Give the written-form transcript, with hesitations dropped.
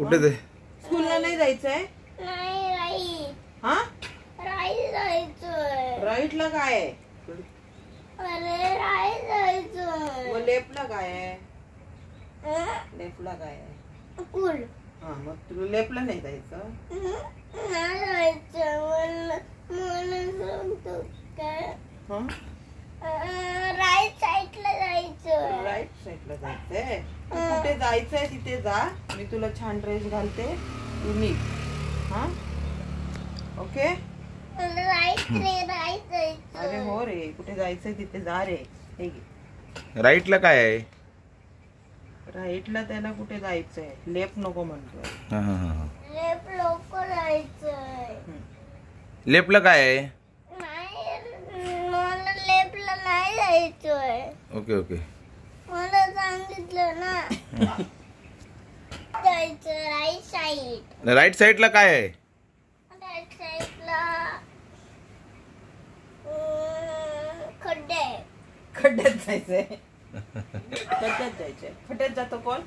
कुठे ते स्कूलला नाही जायचंय? नाही राईट. हा राईट जायचंय. राईटला काय आहे? अरे राईट जायचंय. मग लेफ्टला काय आहे? लेफ्टला काय आहे? कूल. हा मग तुला लेफ्टला नाही जायचं? नाही जायचं. मला सांगतो काय? राईट साईडला जायचं. राईट साईडला जायचंय. तू कुठे जायचंय तिथे जा. मी तुला छान ड्रेस घालते, तू निघ. हा ओके. राईट जायचं. अरे हो रे, कुठे जायचंय तिथे जा रे. हे घे. राईटला काय आहे? राईटला त्याला कुठे जायचंय, लेफ्ट नको म्हणतोय. लेफ्ट लोक जायचंय. लेफ्टला काय आहे? नाही मला लेफ्टला नाही जायचंय. Okay okay. मला सांगितलं ना. जायचं राईट साईड. राईट साईडला काय आहे? राईट साईडला खड्डे. खड्ड्यात जायचंय. खड्ड्यात जायचंय. खड्ड्यात जातो कोण?